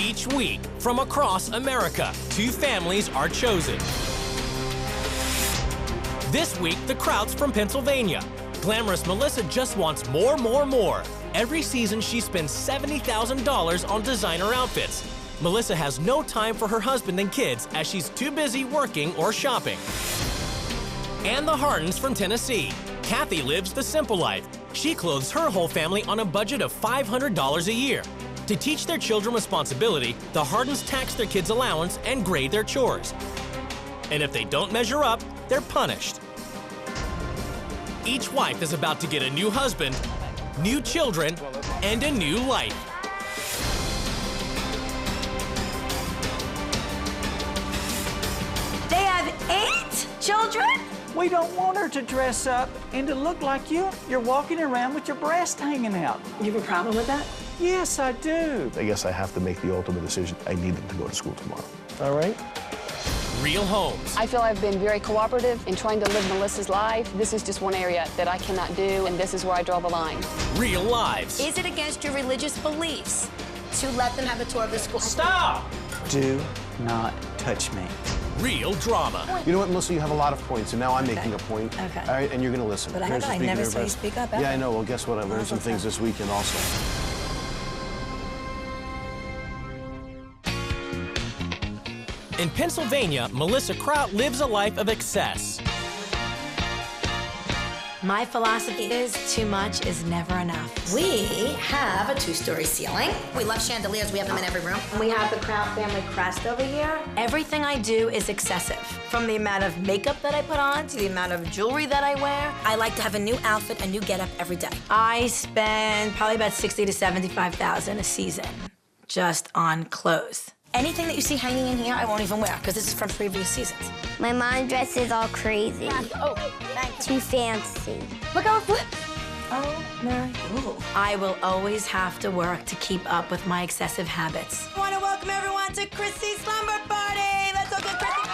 Each week, from across America, 2 families are chosen. This week, the Krauts from Pennsylvania. Glamorous Melissa just wants more. Every season, she spends $70,000 on designer outfits. Melissa has no time for her husband and kids as she's too busy working or shopping. And the Hardens from Tennessee. Kathy lives the simple life. She clothes her whole family on a budget of $500 a year. To teach their children responsibility, the Hardens tax their kids' allowance and grade their chores. And if they don't measure up, they're punished. Each wife is about to get a new husband, new children, and a new life. They have 8 children? We don't want her to dress up and to look like you're walking around with your breast hanging out. You have a problem with that? Yes, I do. I guess I have to make the ultimate decision. I need them to go to school tomorrow. All right. Real homes. I feel I've been very cooperative in trying to live Melissa's life. This is just one area that I cannot do, and this is where I draw the line. Real lives. Is it against your religious beliefs to let them have a tour of the school? Stop! Do not touch me. Real drama. You know what, Melissa, you have a lot of points, and now I'm making a point. Okay. All right, and you're going to listen. But I never saw you speak up ever. Yeah, I know. Well, guess what? I learned some things this weekend also. In Pennsylvania, Melissa Kraut lives a life of excess. My philosophy is too much is never enough. We have a 2-story ceiling. We love chandeliers. We have them in every room. We have the Kraut family crest over here. Everything I do is excessive. From the amount of makeup that I put on to the amount of jewelry that I wear. I like to have a new outfit, a new getup every day. I spend probably about $60,000 to $75,000 a season just on clothes. Anything that you see hanging in here, I won't even wear, because this is from previous seasons. My mom dresses all crazy. Oh, thanks. Too fancy. Look how it flips. Oh, my. Ooh. I will always have to work to keep up with my excessive habits. I want to welcome everyone to Chrissy's slumber party. Let's all get Chrissy.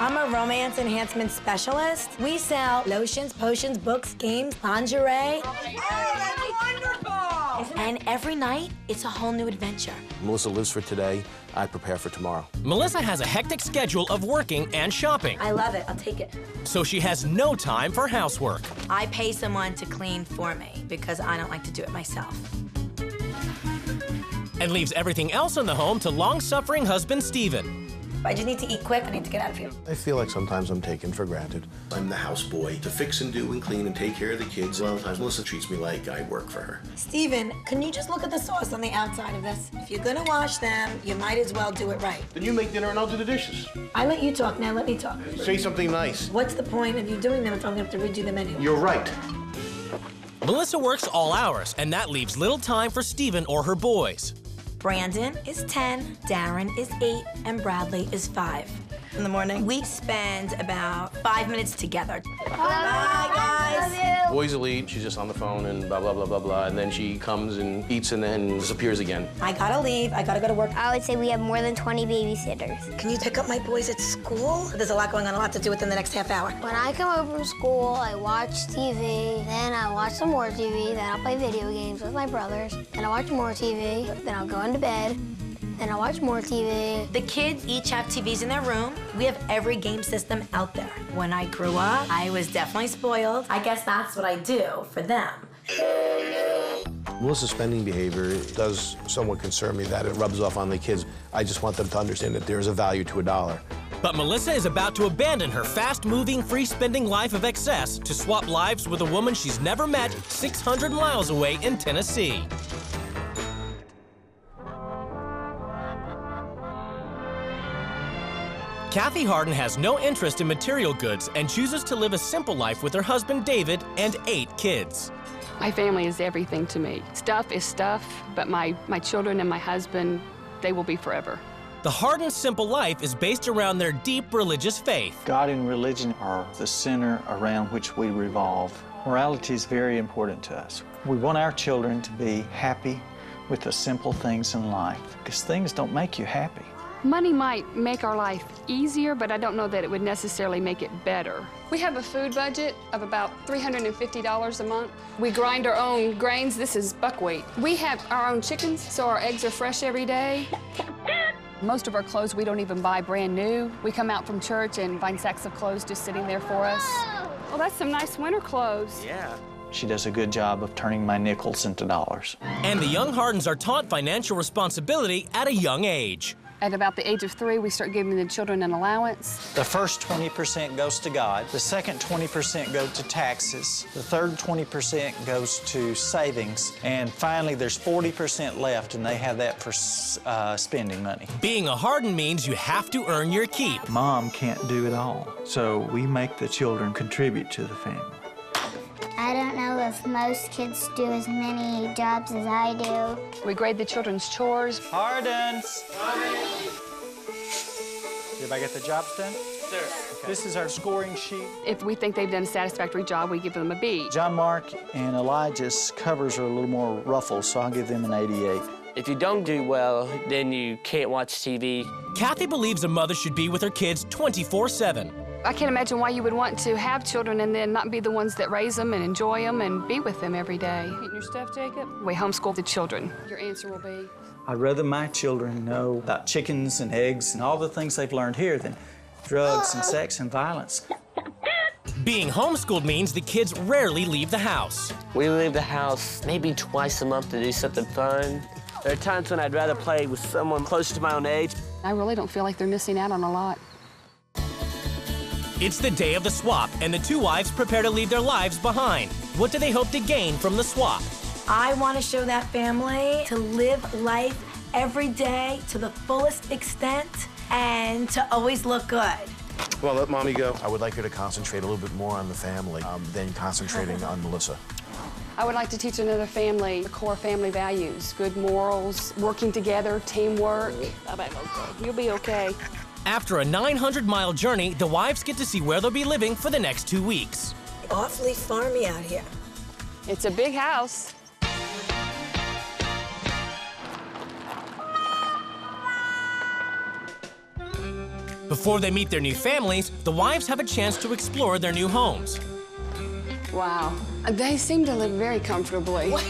I'm a romance enhancement specialist. We sell lotions, potions, books, games, lingerie. Oh, that's wonderful! And every night, it's a whole new adventure. Melissa lives for today. I prepare for tomorrow. Melissa has a hectic schedule of working and shopping. I love it. I'll take it. So she has no time for housework. I pay someone to clean for me because I don't like to do it myself. And leaves everything else in the home to long-suffering husband Stephen. I just need to eat quick. I need to get out of here. I feel like sometimes I'm taken for granted. I'm the houseboy to fix and do and clean and take care of the kids. A lot of times Melissa treats me like I work for her. Steven, can you just look at the sauce on the outside of this? If you're gonna wash them, you might as well do it right. Then you make dinner and I'll do the dishes. I let you talk, now let me talk. Say something nice. What's the point of you doing them if I'm gonna have to redo them anyway? You're right. Melissa works all hours, and that leaves little time for Stephen or her boys. Brandon is 10, Darren is 8, and Bradley is 5. In the morning, we spend about 5 minutes together. Bye, guys. Boys will eat. She's just on the phone and blah, blah, blah, blah, blah. And then she comes and eats and then disappears again. I gotta leave. I gotta go to work. I would say we have more than 20 babysitters. Can you pick up my boys at school? There's a lot going on, a lot to do within the next half hour. When I come home from school, I watch TV, then I watch some more TV, then I'll play video games with my brothers, then I watch more TV, then I'll go into bed, then I watch more TV. The kids each have TVs in their room. We have every game system out there. When I grew up, I was definitely spoiled. I guess that's what I do for them. Melissa's spending behavior does somewhat concern me that it rubs off on the kids. I just want them to understand that there's a value to $1. But Melissa is about to abandon her fast-moving, free-spending life of excess to swap lives with a woman she's never met 600 miles away in Tennessee. Kathy Harden has no interest in material goods and chooses to live a simple life with her husband David and 8 kids. My family is everything to me. Stuff is stuff, but my children and my husband, they will be forever. The Harden simple life is based around their deep religious faith. God and religion are the center around which we revolve. Morality is very important to us. We want our children to be happy with the simple things in life, because things don't make you happy. Money might make our life easier, but I don't know that it would necessarily make it better. We have a food budget of about $350 a month. We grind our own grains. This is buckwheat. We have our own chickens, so our eggs are fresh every day. Most of our clothes we don't even buy brand new. We come out from church and find sacks of clothes just sitting there for us. Well, that's some nice winter clothes. Yeah. She does a good job of turning my nickels into dollars. And the young Hardens are taught financial responsibility at a young age. At about the age of 3, we start giving the children an allowance. The first 20% goes to God. The second 20% goes to taxes. The third 20% goes to savings. And finally, there's 40% left, and they have that for spending money. Being a Harden means you have to earn your keep. Mom can't do it all, so we make the children contribute to the family. I don't know if most kids do as many jobs as I do. We grade the children's chores. Hardens! Did everybody get the jobs done? Sure. Okay. This is our scoring sheet. If we think they've done a satisfactory job, we give them a B. John Mark and Elijah's covers are a little more ruffled, so I'll give them an 88. If you don't do well, then you can't watch TV. Kathy believes a mother should be with her kids 24/7. I can't imagine why you would want to have children and then not be the ones that raise them and enjoy them and be with them every day. Getting your stuff, Jacob? We homeschool the children. Your answer will be? I'd rather my children know about chickens and eggs and all the things they've learned here than drugs and sex and violence. Being homeschooled means the kids rarely leave the house. We leave the house maybe twice a month to do something fun. There are times when I'd rather play with someone close to my own age. I really don't feel like they're missing out on a lot. It's the day of the swap, and the two wives prepare to leave their lives behind. What do they hope to gain from the swap? I want to show that family to live life every day to the fullest extent and to always look good. Well, let Mommy go. I would like her to concentrate a little bit more on the family than concentrating on Melissa. I would like to teach another family the core family values, good morals, working together, teamwork. You'll be okay. After a 900-mile journey, the wives get to see where they'll be living for the next 2 weeks. Awfully farmy out here. It's a big house. Before they meet their new families, the wives have a chance to explore their new homes. Wow. They seem to live very comfortably. What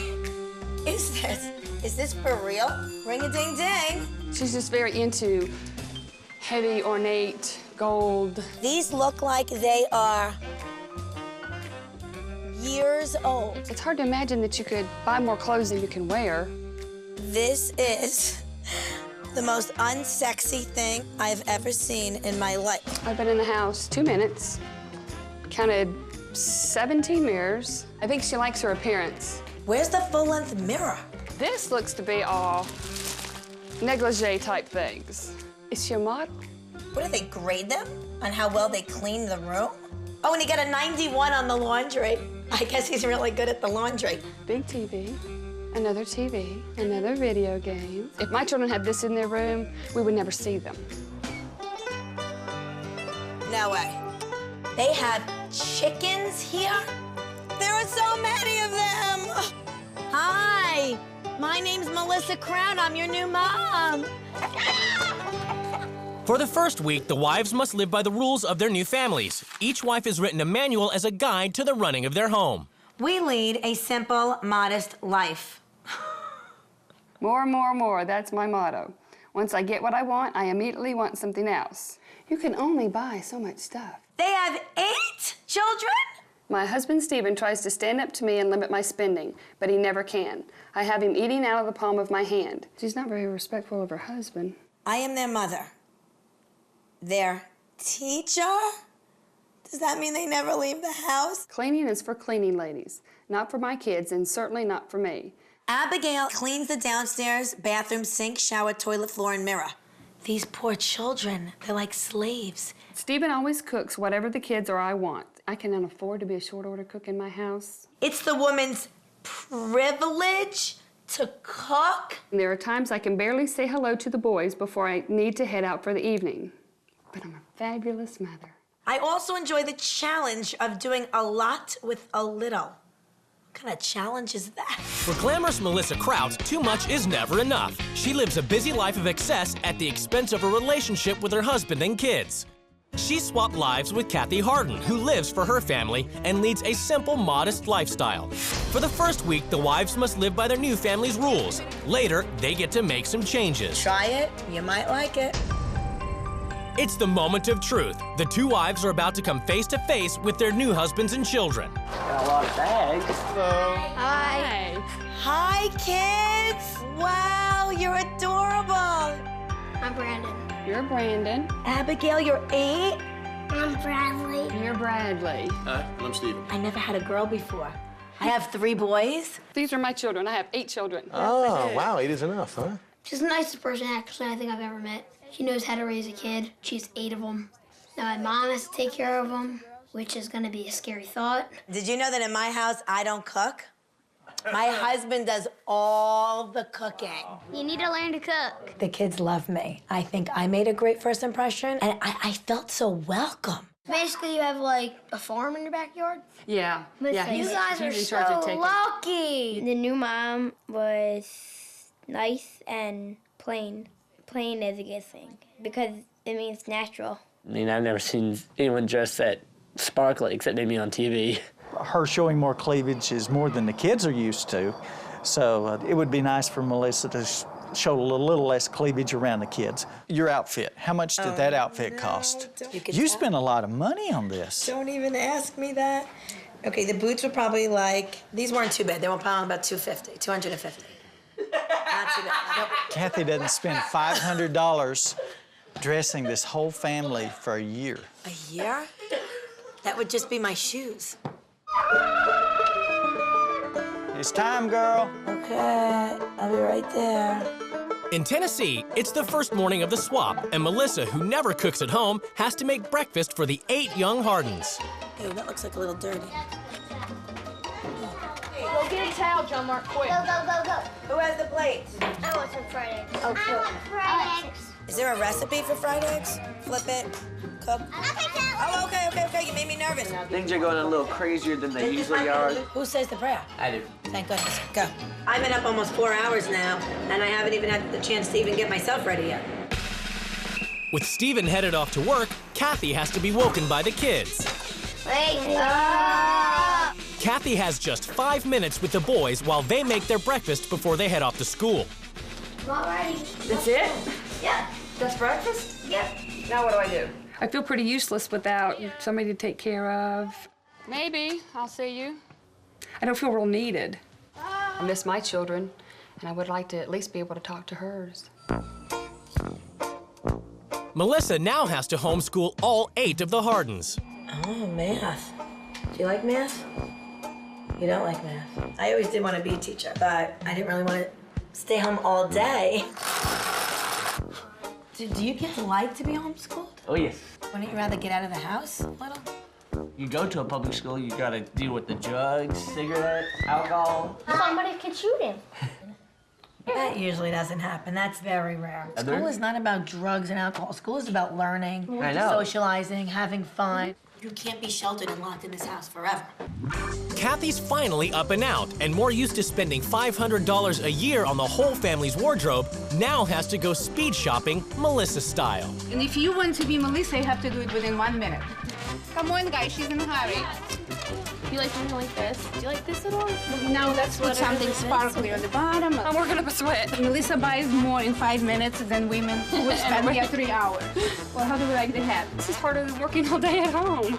is this? Is this for real? Ring-a-ding-ding. She's just very into heavy, ornate, gold. These look like they are years old. It's hard to imagine that you could buy more clothes than you can wear. This is the most unsexy thing I've ever seen in my life. I've been in the house 2 minutes, counted 17 mirrors. I think she likes her appearance. Where's the full-length mirror? This looks to be all negligee type things. Is she a model? What, do they grade them on how well they clean the room? Oh, and he got a 91 on the laundry. I guess he's really good at the laundry. Big TV, another video game. If my children had this in their room, we would never see them. No way. They have chickens here? There are so many of them. Hi, my name's Melissa Kraut. I'm your new mom. For the first week, the wives must live by the rules of their new families. Each wife is written a manual as a guide to the running of their home. We lead a simple, modest life. More, more, more, that's my motto. Once I get what I want, I immediately want something else. You can only buy so much stuff. They have 8 children? My husband, Stephen, tries to stand up to me and limit my spending, but he never can. I have him eating out of the palm of my hand. She's not very respectful of her husband. I am their mother. Their teacher? Does that mean they never leave the house? Cleaning is for cleaning ladies, not for my kids, and certainly not for me. Abigail cleans the downstairs bathroom sink, shower, toilet, floor, and mirror. These poor children, they're like slaves. Stephen always cooks whatever the kids or I want. I cannot afford to be a short-order cook in my house. It's the woman's privilege to cook. There are times I can barely say hello to the boys before I need to head out for the evening. But I'm a fabulous mother. I also enjoy the challenge of doing a lot with a little. What kind of challenge is that? For glamorous Melissa Kraut, too much is never enough. She lives a busy life of excess at the expense of a relationship with her husband and kids. She swapped lives with Kathy Harden, who lives for her family and leads a simple, modest lifestyle. For the first week, the wives must live by their new family's rules. Later, they get to make some changes. Try it, you might like it. It's the moment of truth. The two wives are about to come face to face with their new husbands and children. Got a lot of bags. Hi. Hi, kids. Wow, you're adorable. I'm Brandon. You're Brandon. Abigail, you're 8. I'm Bradley. You're Bradley. Hi, I'm Steven. I never had a girl before. I have 3 boys. These are my children. I have 8 children. Oh, wow, 8 is enough, huh? She's the nicest person, actually, I think I've ever met. She knows how to raise a kid. She's 8 of them. Now my mom has to take care of them, which is gonna be a scary thought. Did you know that in my house, I don't cook? My husband does all the cooking. You need to learn to cook. The kids love me. I think I made a great first impression, and I felt so welcome. Basically, you have like a farm in your backyard. Yeah. Listen, you guys are so lucky. The new mom was nice and plain. Plain is a good thing because it means natural. I mean, I've never seen anyone dressed that sparkly except maybe on TV. Her showing more cleavage is more than the kids are used to. So it would be nice for Melissa to show a little less cleavage around the kids. Your outfit, how much did that outfit cost? You spent a lot of money on this. Don't even ask me that. Okay, the boots were probably like, these weren't too bad. They were probably about $250. Not too bad. Nope. Kathy doesn't spend $500 dressing this whole family for a year. A year? That would just be my shoes. It's time, girl. Okay, I'll be right there. In Tennessee, it's the first morning of the swap, and Melissa, who never cooks at home, has to make breakfast for the 8 young Hardens. Ew, that looks like a little dirty. Go get a towel, John Mark, quick. Go. Who has the plates? I want some fried eggs. Oh, I want fried eggs. Is there a recipe for fried eggs? Flip it, cook. Oh, okay. You made me nervous. Things are going a little crazier than they usually are. Who says the prayer? I do. Thank goodness. Go. I've been up almost 4 hours now, and I haven't even had the chance to even get myself ready yet. With Steven headed off to work, Kathy has to be woken by the kids. Wake up! Kathy has just 5 minutes with the boys while they make their breakfast before they head off to school. I'm all ready. That's it? Yep. That's breakfast? Yep. Now what do I do? I feel pretty useless without somebody to take care of. Maybe I'll see you. I don't feel real needed. I miss my children, and I would like to at least be able to talk to hers. Melissa now has to homeschool all 8 of the Hardens. Oh, math. Do you like math? You don't like math. I always did want to be a teacher, but I didn't really want to stay home all day. Do you kids like to be homeschooled? Oh, yes. Wouldn't you rather get out of the house a little? You go to a public school, you gotta deal with the drugs, cigarettes, alcohol. Somebody could shoot him. That usually doesn't happen. That's very rare. School is not about drugs and alcohol. School is about learning, I know. socializing, having fun. You can't be sheltered and locked in this house forever. Kathy's finally up and out, and more used to spending $500 a year on the whole family's wardrobe, now has to go speed shopping Melissa style. And if you want to be Melissa, you have to do it within 1 minute. Come on, guys, she's in a hurry. You like something like this? Do you like this at all? Now let's put something sparkly on the bottom. I'm working up a sweat. Melissa buys more in 5 minutes than women who would spend here 3 hours. Well, how do we like the hat? This is harder than working all day at home.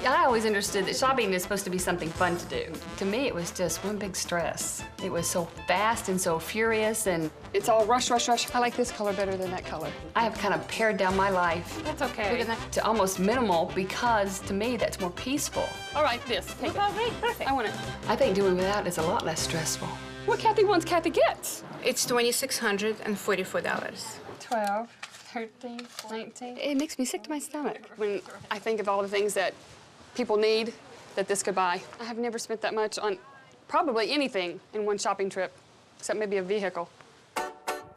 I always understood that shopping is supposed to be something fun to do. To me, it was just one big stress. It was so fast and so furious, and it's all rush. I like this color better than that color. I have kind of pared down my life. That's okay. To almost minimal, because to me, that's more peaceful. All right, this. Take it. Great, perfect. I want it. I think doing without is a lot less stressful. What Kathy wants, Kathy gets. It's $2,644. 12, 13, 19. It makes me sick to my stomach when I think of all the things that people need that this could buy. I have never spent that much on probably anything in one shopping trip, except maybe a vehicle.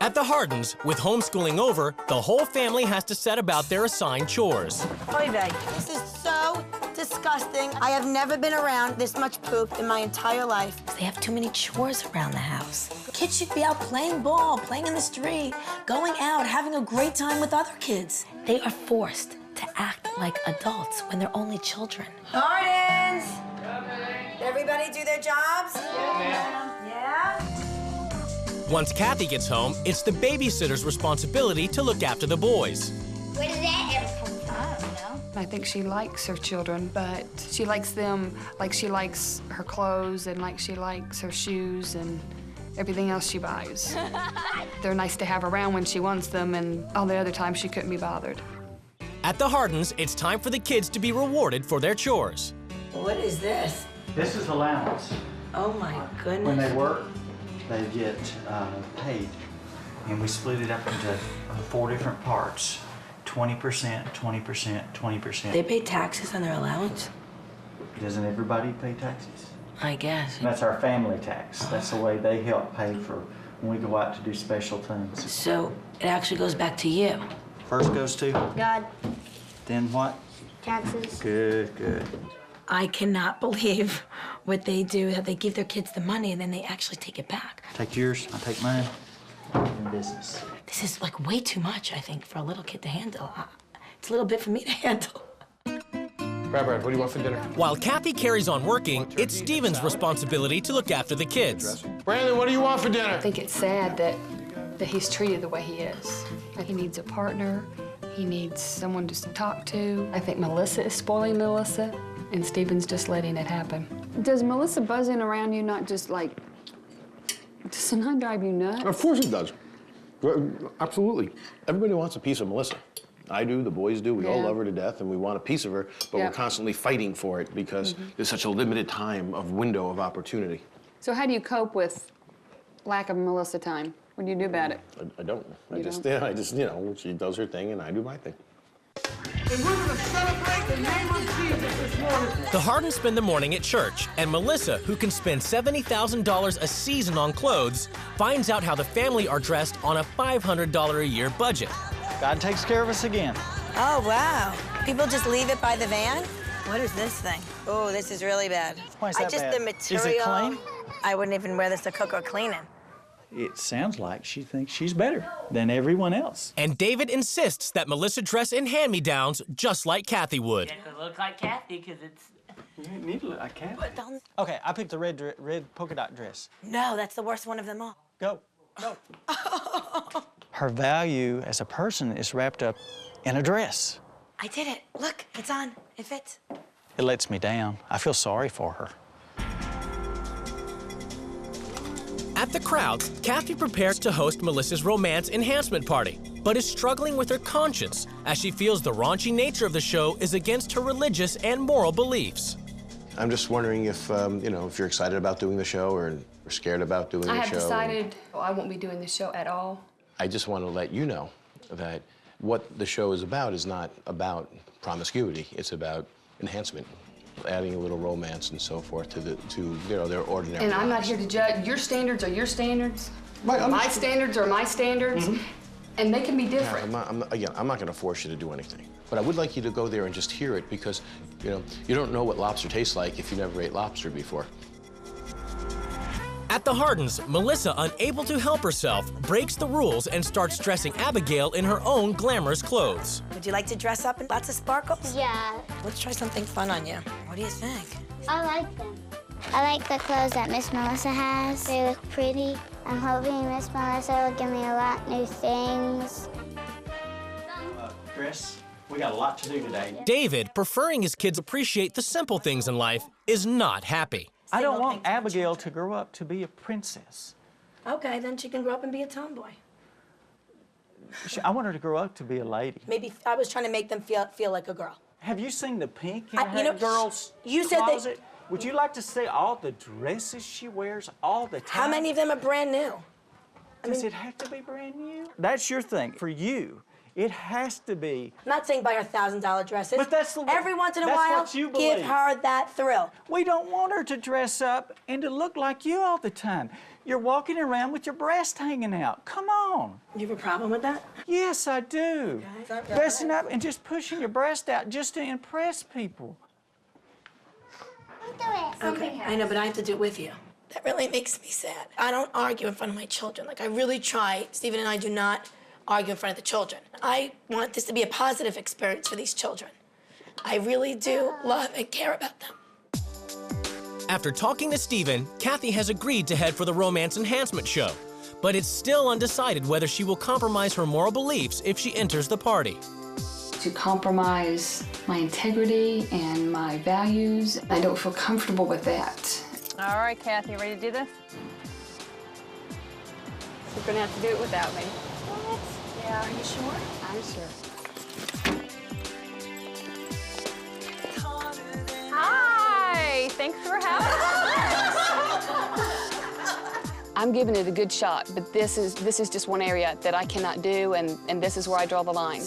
At the Hardens, with homeschooling over, the whole family has to set about their assigned chores. Oy vey, this is so disgusting. disgusting. I have never been around this much poop in my entire life. They have too many chores around the house. Kids should be out playing ball, playing in the street, going out, having a great time with other kids. They are forced to act like adults when they're only children. Gardens! Everybody do their jobs? Yeah? Once Kathy gets home, it's the babysitter's responsibility to look after the boys. Where did that ever come from? I don't know. I think she likes her children, but she likes them like she likes her clothes and like she likes her shoes and everything else she buys. They're nice to have around when she wants them, and all the other times she couldn't be bothered. At the Hardens, it's time for the kids to be rewarded for their chores. What is this? This is allowance. Oh my goodness. When they work, they get paid. And we split it up into 4 different parts. 20%, 20%, 20%. They pay taxes on their allowance? Doesn't everybody pay taxes? I guess. That's our family tax. That's the way they help pay for when we go out to do special things. So it actually goes back to you? First goes to? God. Then what? Taxes. Good, good. I cannot believe what they do, that they give their kids the money and then they actually take it back. Take yours, I take mine. In business. This is like way too much, I think, for a little kid to handle. It's a little bit for me to handle. Brad, what do you want for dinner? While Kathy carries on working, it's Steven's responsibility to look after the kids. Brandon, what do you want for dinner? I think it's sad that he's treated the way he is. He needs a partner. He needs someone just to talk to. I think Melissa is spoiling Melissa, and Steven's just letting it happen. Does Melissa buzzing around you not just like, does it not drive you nuts? Of course it does. Absolutely. Everybody wants a piece of Melissa. I do, the boys do, we all love her to death and we want a piece of her, but we're constantly fighting for it because there's such a limited time of window of opportunity. So how do you cope with lack of Melissa time? What do you do about it? I don't. I just, you know, she does her thing and I do my thing. And we're gonna celebrate the name of Jesus this morning. The Hardens spend the morning at church, and Melissa, who can spend $70,000 a season on clothes, finds out how the family are dressed on a $500 a year budget. God takes care of us again. Oh, wow. People just leave it by the van? What is this thing? Oh, this is really bad. Why is that bad? The material. Is it clean? I wouldn't even wear this to cook or clean it. It sounds like she thinks she's better than everyone else. And David insists that Melissa dress in hand-me-downs just like Kathy would. It look like Kathy because it's... You need to look like Kathy. Okay, I picked the red polka dot dress. No, that's the worst one of them all. Go, go. Her value as a person is wrapped up in a dress. I did it. Look, it's on. It fits. It lets me down. I feel sorry for her. At the Krauts, Kathy prepares to host Melissa's romance enhancement party, but is struggling with her conscience as she feels the raunchy nature of the show is against her religious and moral beliefs. I'm just wondering if, you know, if you're excited about doing the show or scared about doing the show. I have decided I won't be doing the show at all. I just want to let you know that what the show is not about promiscuity. It's about enhancement, adding a little romance and so forth to you know, their ordinary And I'm not lives. here to judge. Your standards are your standards. Right, My standards are my standards. And they can be different. Yeah, I'm not going to force you to do anything. But I would like you to go there and just hear it because, you know, you don't know what lobster tastes like if you never ate lobster before. At the Hardens, Melissa, unable to help herself, breaks the rules and starts dressing Abigail in her own glamorous clothes. Would you like to dress up in lots of sparkles? Yeah. Let's try something fun on you. What do you think? I like them. I like the clothes that Miss Melissa has. They look pretty. I'm hoping Miss Melissa will give me a lot new things. Dress, we got a lot to do today. David, preferring his kids appreciate the simple things in life, is not happy. I don't want Abigail to grow up to be a princess. Okay, then she can grow up and be a tomboy. I want her to grow up to be a lady. Maybe I was trying to make them feel like a girl. Have you seen the pink in you know, her girl's you said closet? that. Would you like to see all the dresses she wears all the time? How many of them are brand new? Does it have to be brand new? That's your thing. For you, it has to be. I'm not saying buy her $1,000 dresses. But that's the every once in a that's while, what you give believe. her that thrill. We don't want her to dress up and to look like you all the time. You're walking around with your breast hanging out. Come on. You have a problem with that? Yes, I do. Okay. Dressing up and just pushing your breast out just to impress people. Okay, I know, but I have to do it with you. That really makes me sad. I don't argue in front of my children. Like, I really try. Stephen and I do not argue in front of the children. I want this to be a positive experience for these children. I really do love and care about them. After talking to Stephen, Kathy has agreed to head for the Romance Enhancement Show. But it's still undecided whether she will compromise her moral beliefs if she enters the party. To compromise my integrity and my values, I don't feel comfortable with that. All right, Kathy, ready to do this? You're gonna have to do it without me. What? Yeah, are you sure? I'm sure. Hi, thanks for having us. I'm giving it a good shot, but this is just one area that I cannot do, and this is where I draw the line.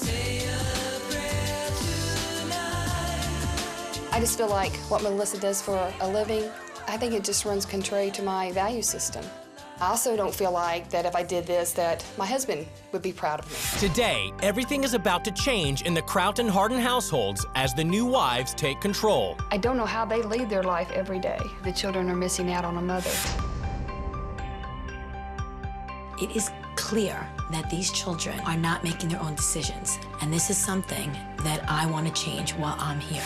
I just feel like what Melissa does for a living, I think it just runs contrary to my value system. I also don't feel like that if I did this, that my husband would be proud of me. Today, everything is about to change in the Kraut and Harden households as the new wives take control. I don't know how they lead their life every day. The children are missing out on a mother. It is clear that these children are not making their own decisions. And this is something that I want to change while I'm here.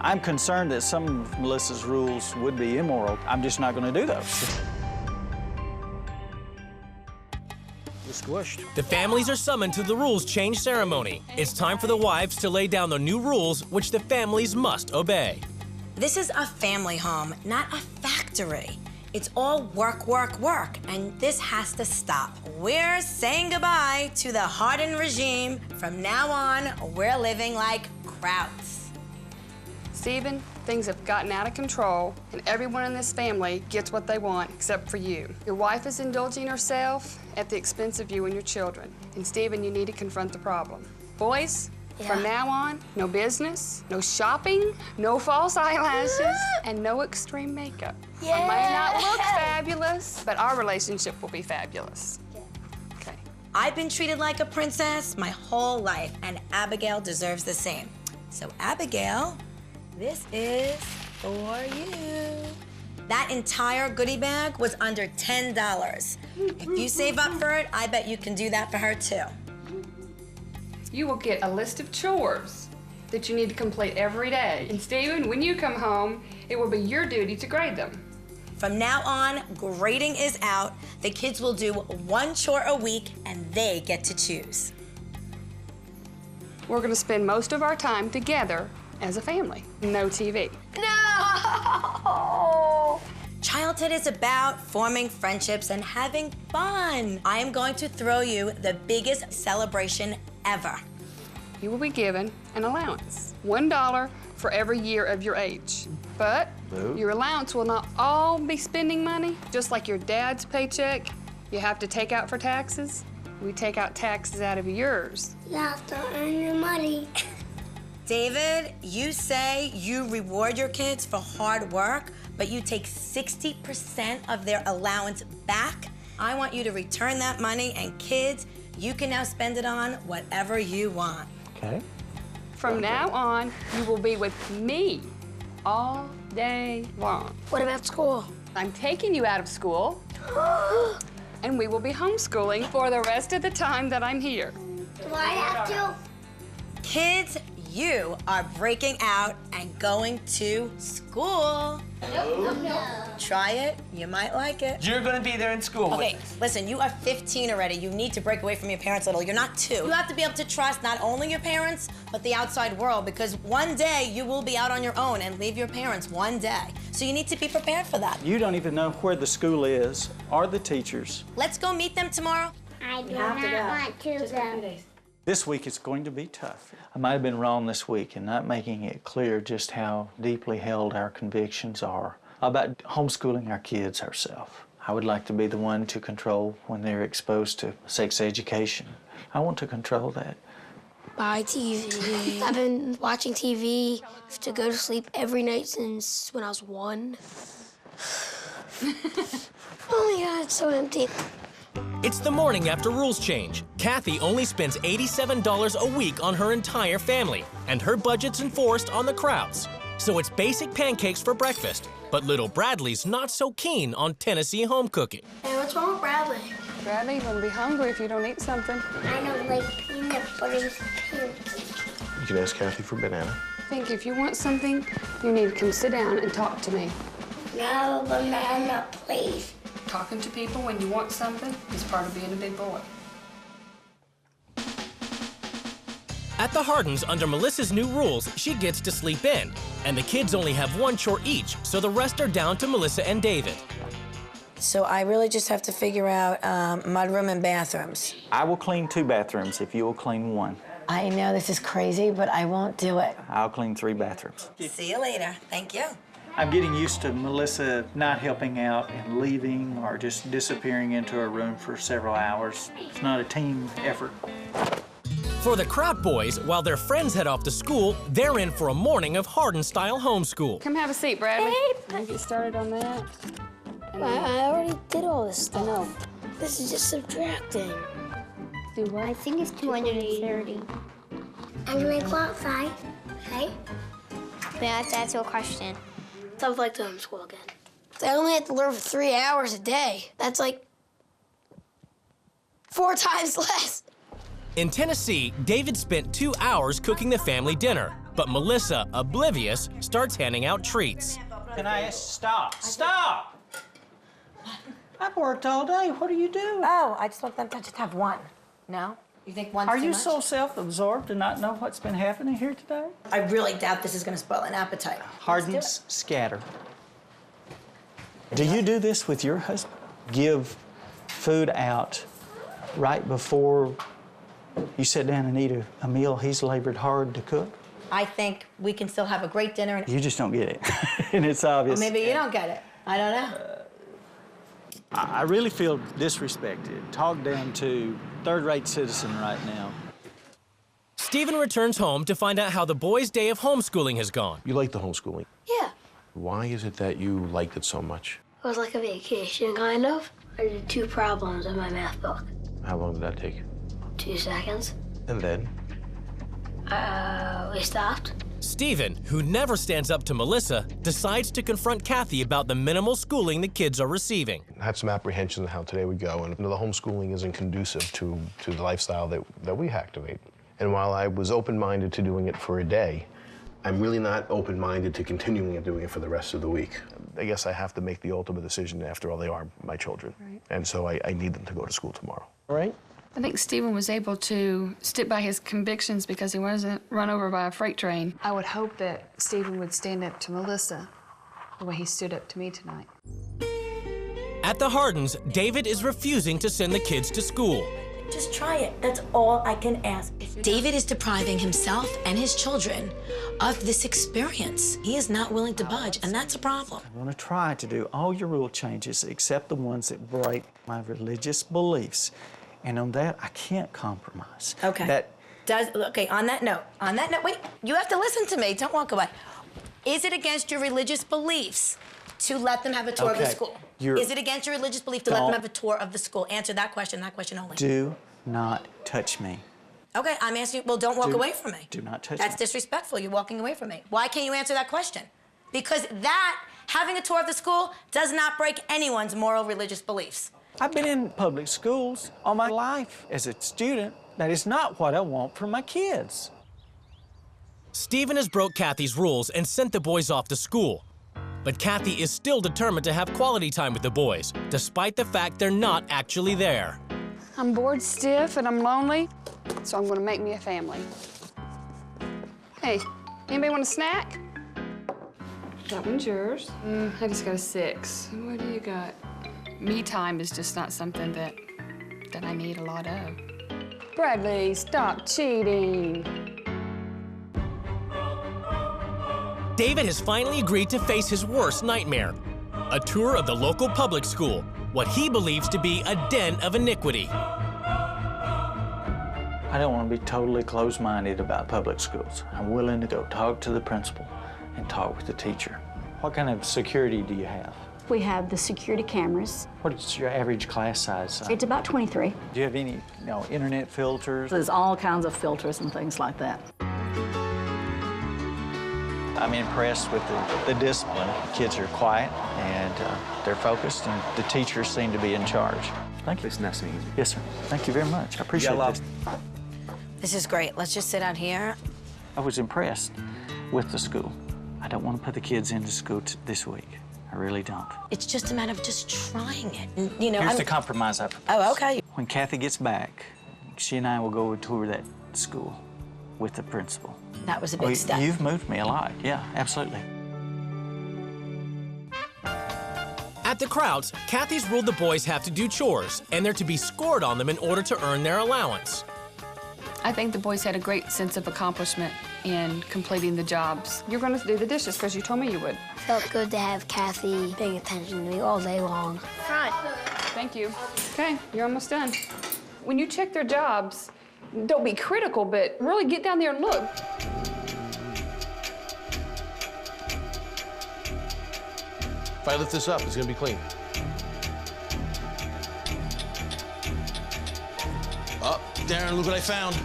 I'm concerned that some of Melissa's rules would be immoral. I'm just not going to do those. You're squished. The families are summoned to the rules change ceremony. It's time for the wives to lay down the new rules which the families must obey. This is a family home, not a factory. It's all work, work, work, and this has to stop. We're saying goodbye to the Harden regime. From now on, we're living like Krauts. Stephen, things have gotten out of control, and everyone in this family gets what they want except for you. Your wife is indulging herself at the expense of you and your children. And Stephen, you need to confront the problem. Boys, from now on, no business, no shopping, no false eyelashes, and no extreme makeup. I might not look fabulous, but our relationship will be fabulous. Okay. I've been treated like a princess my whole life, and Abigail deserves the same. So Abigail, this is for you. That entire goodie bag was under $10. If you save up for it, I bet you can do that for her too. You will get a list of chores that you need to complete every day. And Stephen, when you come home, it will be your duty to grade them. From now on, grading is out. The kids will do one chore a week, and they get to choose. We're gonna spend most of our time together as a family. No TV. No! Childhood is about forming friendships and having fun. I am going to throw you the biggest celebration ever. You will be given an allowance, $1 for every year of your age. But your allowance will not all be spending money. Just like your dad's paycheck, you have to take out for taxes. We take out taxes out of yours. You have to earn your money. David, you say you reward your kids for hard work, but you take 60% of their allowance back. I want you to return that money, and kids, you can now spend it on whatever you want. Okay. From now on, you will be with me all day long. What about school? I'm taking you out of school, and we will be homeschooling for the rest of the time that I'm here. Do I have to? Kids, you are breaking out and going to school. No. Try it, you might like it. You're gonna be there in school. Okay, listen, you are 15 already. You need to break away from your parents a little. You're not 2. You have to be able to trust not only your parents, but the outside world, because one day you will be out on your own and leave your parents one day. So you need to be prepared for that. You don't even know where the school is or the teachers. Let's go meet them tomorrow. I do not want to go. This week it's going to be tough. I might have been wrong this week in not making it clear just how deeply held our convictions are about homeschooling our kids ourselves. I would like to be the one to control when they're exposed to sex education. I want to control that. Buy TV. I've been watching TV to go to sleep every night since when I was 1. Oh my God, it's so empty. It's the morning after rules change. Kathy only spends $87 a week on her entire family, and her budget's enforced on the Krauts. So it's basic pancakes for breakfast, but little Bradley's not so keen on Tennessee home cooking. Hey, what's wrong with Bradley? Bradley, you're gonna be hungry if you don't eat something. I don't like peanut butter pancakes. You can ask Kathy for banana. I think if you want something, you need to come sit down and talk to me. No banana, please. Talking to people when you want something is part of being a big boy. At the Hardens, under Melissa's new rules, she gets to sleep in, and the kids only have one chore each, so the rest are down to Melissa and David. So I really just have to figure out mudroom and bathrooms. I will clean 2 bathrooms if you will clean 1. I know this is crazy, but I won't do it. I'll clean 3 bathrooms. See you later. Thank you. I'm getting used to Melissa not helping out and leaving or just disappearing into her room for several hours. It's not a team effort. For the Kraut boys, while their friends head off to school, they're in for a morning of Harden-style homeschool. Come have a seat, Bradley. Hey. You get started on that. I already did all this stuff. I know. This is just subtracting. Do what? I think it's 230. I'm gonna go outside, okay? May I have to answer a question? I would like to homeschool again. I only have to learn for 3 hours a day. That's like 4 times less. In Tennessee, David spent 2 hours cooking the family dinner, but Melissa, oblivious, starts handing out treats. Can I ask, stop, stop! I've worked all day, what are you doing? Oh, I just want them to just have one. No? You think one's Are too you much? so self-absorbed to not know what's been happening here today? I really doubt this is gonna spoil an appetite. Hardens, scatter. Do you do this with your husband? Give food out right before you sit down and eat a meal he's labored hard to cook? I think we can still have a great dinner. And You just don't get it, and it's obvious. Or maybe you don't get it. I don't know. I really feel disrespected, talked down to, third-rate citizen right now. Stephen returns home to find out how the boys' day of homeschooling has gone. You like the homeschooling. Yeah. Why is it that you liked it so much? It was like a vacation, kind of. I did 2 problems in my math book. How long did that take? 2 seconds. And then? We stopped. Stephen, who never stands up to Melissa, decides to confront Kathy about the minimal schooling the kids are receiving. I had some apprehension of how today would go, and the homeschooling isn't conducive to the lifestyle that we activate. And while I was open-minded to doing it for a day, I'm really not open-minded to continuing doing it for the rest of the week. I guess I have to make the ultimate decision. After all, they are my children. Right. And so I need them to go to school tomorrow. All right? I think Stephen was able to stick by his convictions because he wasn't run over by a freight train. I would hope that Stephen would stand up to Melissa the way he stood up to me tonight. At the Hardens, David is refusing to send the kids to school. Just try it. That's all I can ask. David is depriving himself and his children of this experience. He is not willing to budge, and that's a problem. I'm gonna try to do all your rule changes except the ones that break my religious beliefs. And on that, I can't compromise. Okay. Okay, on that note, wait, you have to listen to me. Don't walk away. Is it against your religious beliefs to let them have a tour of the school? Is it against your religious belief to let them have a tour of the school? Answer that question only. Do not touch me. Okay, I'm asking, well, don't walk away from me. Do not touch me. That's disrespectful. You're walking away from me. Why can't you answer that question? Because having a tour of the school does not break anyone's moral religious beliefs. I've been in public schools all my life as a student. That is not what I want for my kids. Stephen has broke Kathy's rules and sent the boys off to school. But Kathy is still determined to have quality time with the boys, despite the fact they're not actually there. I'm bored stiff and I'm lonely, so I'm gonna make me a family. Hey, anybody want a snack? That one's yours. I just got a 6. What do you got? Me time is just not something that I need a lot of. Bradley, stop cheating. David has finally agreed to face his worst nightmare, a tour of the local public school, what he believes to be a den of iniquity. I don't want to be totally closed-minded about public schools. I'm willing to go talk to the principal and talk with the teacher. What kind of security do you have? We have the security cameras. What's your average class size? It's about 23. Do you have any, internet filters? There's all kinds of filters and things like that. I'm impressed with the discipline. Kids are quiet and they're focused, and the teachers seem to be in charge. Thank you. It's nice meeting you. Yes, sir. Thank you very much. I appreciate this. This is great. Let's just sit out here. I was impressed with the school. I don't want to put the kids into school this week. I really don't. It's just a matter of just trying it. And, Here's the compromise I propose. Oh, okay. When Kathy gets back, she and I will go tour that school with the principal. That was a big step. You've moved me a lot. Yeah, absolutely. At the Krauts, Kathy's ruled the boys have to do chores, and they're to be scored on them in order to earn their allowance. I think the boys had a great sense of accomplishment in completing the jobs. You're going to do the dishes because you told me you would. Felt good to have Kathy paying attention to me all day long. Front. Thank you. Okay, you're almost done. When you check their jobs, don't be critical, but really get down there and look. If I lift this up, it's gonna be clean. Oh, Darren, look what I found.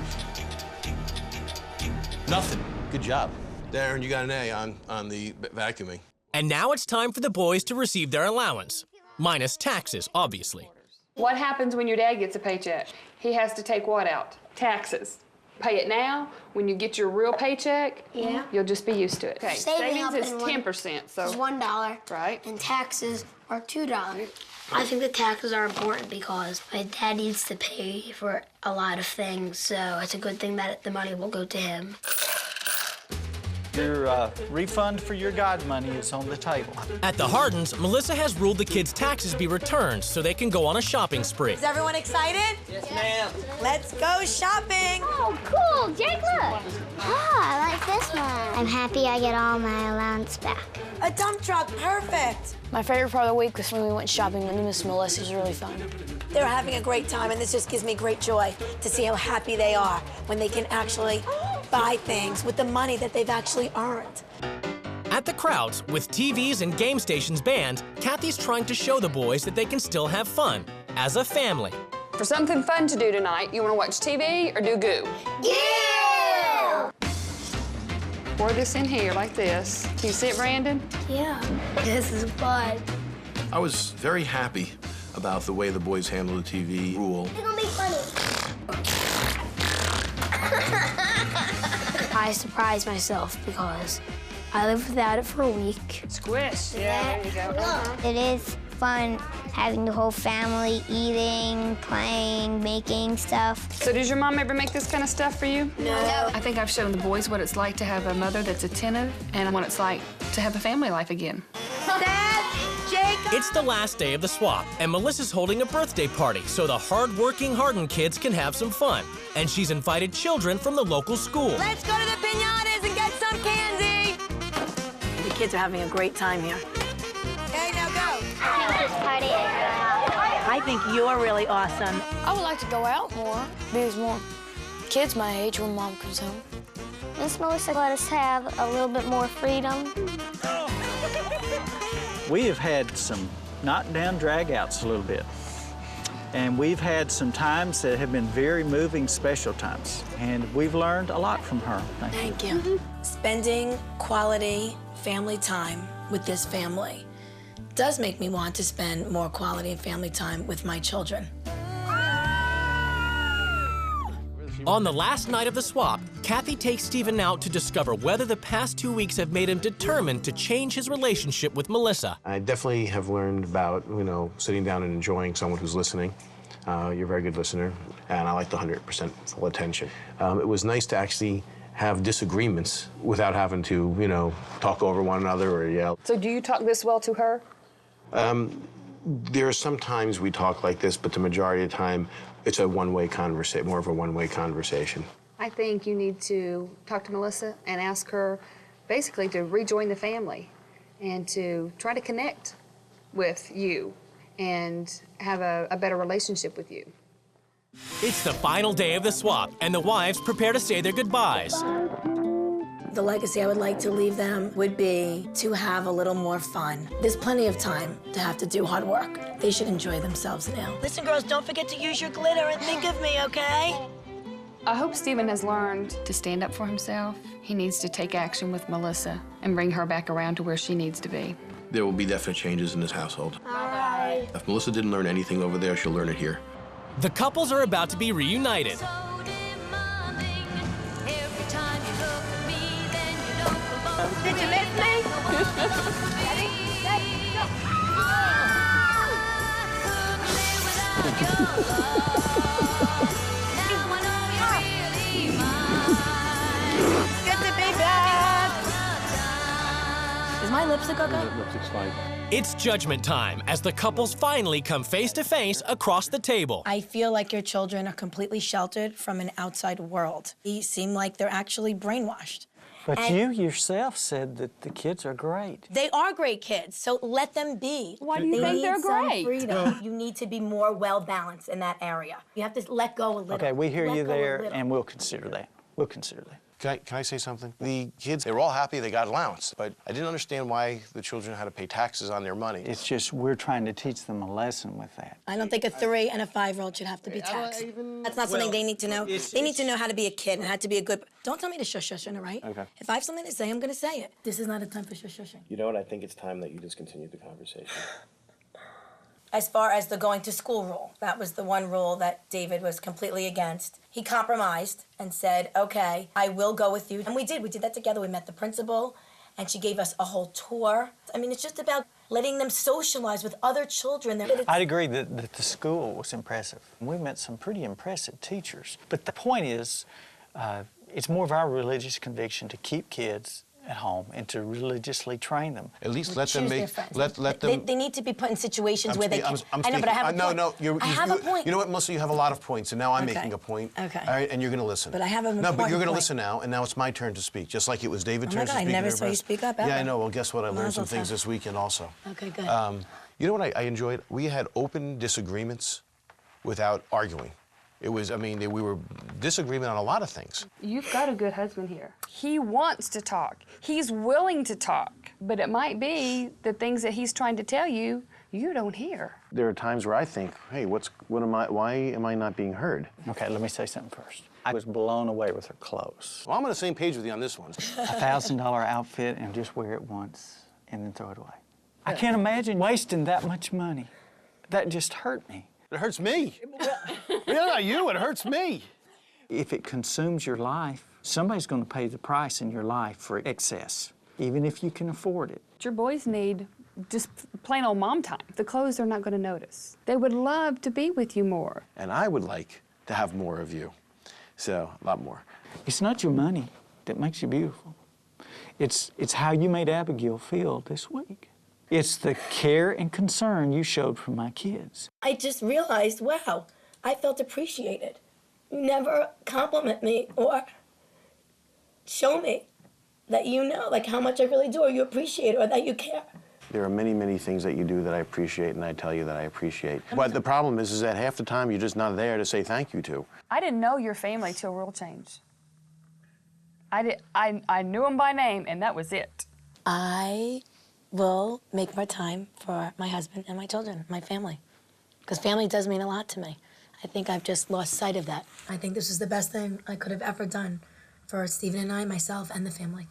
Nothing. Good job. Darren, you got an A on the vacuuming. And now it's time for the boys to receive their allowance. Minus taxes, obviously. What happens when your dad gets a paycheck? He has to take what out? Taxes. Pay it now. When you get your real paycheck, you'll just be used to it. Okay, savings is 10%, so. It's $1. Right. And taxes are $2. I think the taxes are important because my dad needs to pay for a lot of things, so it's a good thing that the money will go to him. Your refund for your God money is on the table. At the Hardens, Melissa has ruled the kids' taxes be returned so they can go on a shopping spree. Is everyone excited? Yes, ma'am. Let's go shopping. Oh, cool. Jake, look. Oh, I like this one. I'm happy I get all my allowance back. A dump truck, perfect. My favorite part of the week was when we went shopping with Miss Melissa. It was really fun. They're having a great time, and this just gives me great joy to see how happy they are when they can actually buy things with the money that they've actually earned. At the Krauts, with TVs and game stations banned, Kathy's trying to show the boys that they can still have fun as a family. For something fun to do tonight, you want to watch TV or do goo? Yeah! Pour this in here like this. Can you see it, Brandon? Yeah. This is fun. I was very happy about the way the boys handled the TV rule. It's gonna be funny. I surprised myself because I lived without it for a week. Squish. Yeah, there you go. It is fun having the whole family eating, playing, making stuff. So does your mom ever make this kind of stuff for you? No. I think I've shown the boys what it's like to have a mother that's attentive and what it's like to have a family life again. Dad, Jacob. It's the last day of the swap, and Melissa's holding a birthday party so the hard-working Harden kids can have some fun. And she's invited children from the local school. Let's go to the piñatas and get some candy. The kids are having a great time here. Okay, now go. I think you're really awesome. I would like to go out more. There's more kids my age when Mom comes home. Miss Melissa let us have a little bit more freedom. We have had some knockdown drag-outs a little bit. And we've had some times that have been very moving, special times. And we've learned a lot from her. Thank you. Spending quality family time with this family does make me want to spend more quality and family time with my children. On the last night of the swap, Kathy takes Stephen out to discover whether the past 2 weeks have made him determined to change his relationship with Melissa. I definitely have learned about, sitting down and enjoying someone who's listening. You're a very good listener, and I like the 100% full attention. It was nice to actually have disagreements without having to, talk over one another or yell. So do you talk this well to her? There are some times we talk like this, but the majority of the time, it's a one-way conversation, more of a one-way conversation. I think you need to talk to Melissa and ask her basically to rejoin the family and to try to connect with you and have a better relationship with you. It's the final day of the swap, and the wives prepare to say their goodbyes. The legacy I would like to leave them would be to have a little more fun. There's plenty of time to have to do hard work. They should enjoy themselves now. Listen, girls, don't forget to use your glitter and think of me, okay? I hope Stephen has learned to stand up for himself. He needs to take action with Melissa and bring her back around to where she needs to be. There will be definite changes in this household. All right. If Melissa didn't learn anything over there, she'll learn it here. The couples are about to be reunited. Did you miss me? Ready, set, go. Good to be back. Is my lipstick okay? Lipstick's fine. It's judgment time as the couples finally come face to face across the table. I feel like your children are completely sheltered from an outside world. They seem like they're actually brainwashed. But And you yourself said that the kids are great. they are great kids, so let them be. Why do you think they're great? Freedom. You need to be more well-balanced in that area. You have to let go a little. Okay, we hear Let you go a there, little. and we'll consider that. We'll consider that. Can I say something? The kids, they were all happy they got allowance, but I didn't understand why the children had to pay taxes on their money. It's just we're trying to teach them a lesson with that. I don't think a 3- and a 5-year-old should have to be taxed. That's not something they need to know. They need to know how to be a kid and how to be a good... Don't tell me to shush, all right? Okay. If I have something to say, I'm going to say it. This is not a time for shushing. You know what? I think it's time that you discontinued the conversation. As far as the going to school rule, that was the one rule that David was completely against. He compromised and said, okay, I will go with you. And we did that together. We met the principal and she gave us a whole tour. I mean, it's just about letting them socialize with other children. I'd agree that the school was impressive. We met some pretty impressive teachers. But the point is, it's more of our religious conviction to keep kids at home and to religiously train them. At least let them make, let them... They need to be put in situations where they can... I know, but I have a point. No, I have a point. You know what, Melissa, you have a lot of points, and now I'm Okay. making a point. Okay. All right, and you're going to listen. But I have an No, but you're important going to point. listen now, and now it's my turn to speak, just like it was David's Oh my turn to God, I speak. never and saw you everybody speak up else. Yeah, I ever. know. Well, guess what? I learned some Mazel things tov. this weekend also. Okay, good. You know what I enjoyed? We had open disagreements without arguing. It was, I mean, we were disagreement on a lot of things. You've got a good husband here. He wants to talk. He's willing to talk. But it might be the things that he's trying to tell you, you don't hear. There are times where I think, hey, why am I not being heard? Okay, let me say something first. I was blown away with her clothes. Well, I'm on the same page with you on this one. $1,000 outfit and just wear it once and then throw it away. I can't imagine wasting that much money. That just hurt me. It hurts me. Not you, it hurts me. If it consumes your life, somebody's going to pay the price in your life for excess, even if you can afford it. Your boys need just plain old mom time. The clothes they're not going to notice. They would love to be with you more. And I would like to have more of you. So, a lot more. It's not your money that makes you beautiful. It's how you made Abigail feel this week. It's the care and concern you showed for my kids. I just realized, wow, I felt appreciated. You never compliment me or show me that you know, like how much I really do, or you appreciate it, or that you care. There are many, many things that you do that I appreciate, and I tell you that I appreciate. But the problem is that half the time you're just not there to say thank you to. I didn't know your family till Real Change. I knew them by name, and that was it. I will make more time for my husband and my children, my family. Because family does mean a lot to me. I think I've just lost sight of that. I think this is the best thing I could have ever done for Stephen and I, myself, and the family.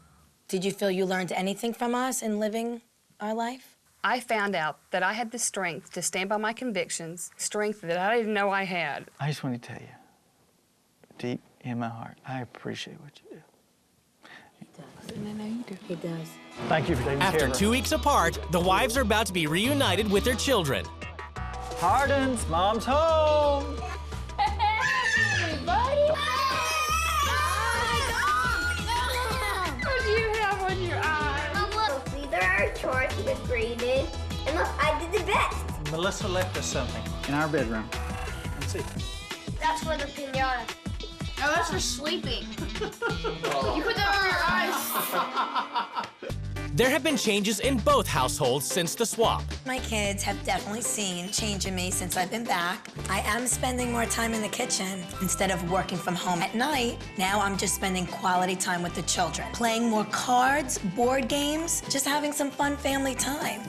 Did you feel you learned anything from us in living our life? I found out that I had the strength to stand by my convictions, strength that I didn't know I had. I just want to tell you, deep in my heart, I appreciate what you do. And I know you do. He does. Thank you for taking care After of her. 2 weeks apart, the wives are about to be reunited with their children. Hardens, Mom's home. Everybody! What do you have on your eyes? Look, these are our charts with graded. And look, I did the best. Melissa left us something in our bedroom. Let's see. That's for the pinata. No, that's for sleeping. You put that on your eyes. There have been changes in both households since the swap. My kids have definitely seen change in me since I've been back. I am spending more time in the kitchen. Instead of working from home at night, now I'm just spending quality time with the children. Playing more cards, board games, just having some fun family time.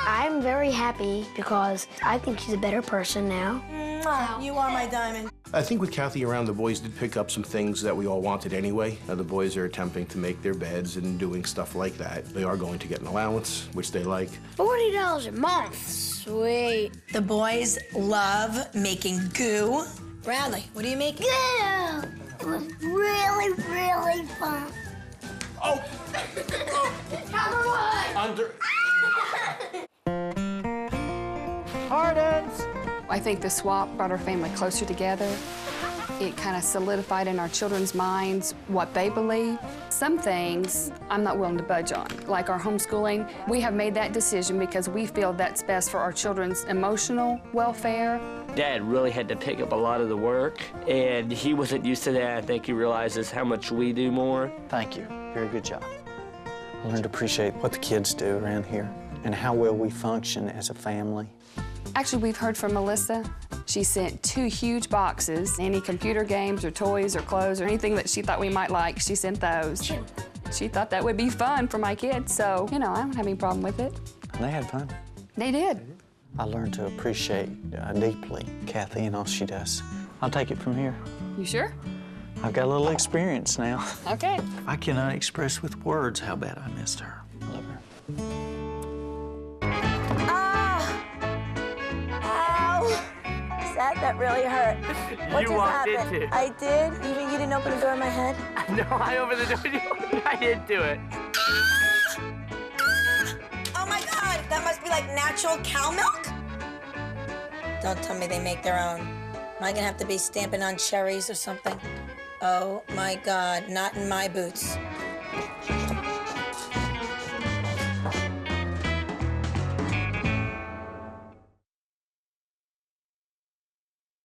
I'm very happy because I think she's a better person now. Mwah, you are my diamond. I think with Kathy around, the boys did pick up some things that we all wanted anyway. The boys are attempting to make their beds and doing stuff like that. They are going to get an allowance, which they like. $40 a month. Sweet. The boys love making goo. Bradley, what are you making? Yeah, it was really, really fun. Oh! Under. Pardons. I think the swap brought our family closer together. It kind of solidified in our children's minds what they believe. Some things I'm not willing to budge on, like our homeschooling. We have made that decision because we feel that's best for our children's emotional welfare. Dad really had to pick up a lot of the work, and he wasn't used to that. I think he realizes how much we do more. Thank you. Very good job. I learned to appreciate what the kids do around here and how well we function as a family. Actually, we've heard from Melissa. She sent 2 huge boxes. Any computer games or toys or clothes or anything that she thought we might like, she sent those. She thought that would be fun for my kids, so, you know, I don't have any problem with it. They had fun. They did. I learned to appreciate deeply Kathy and all she does. I'll take it from here. You sure? I've got a little experience now. Okay. I cannot express with words how bad I missed her. I love her. That really hurt. What You just walked happened? into it. I did? You didn't open the door in my head? No, I opened the door. I didn't do it. Oh my God, that must be like natural cow milk? Don't tell me they make their own. Am I gonna have to be stamping on cherries or something? Oh my God, not in my boots.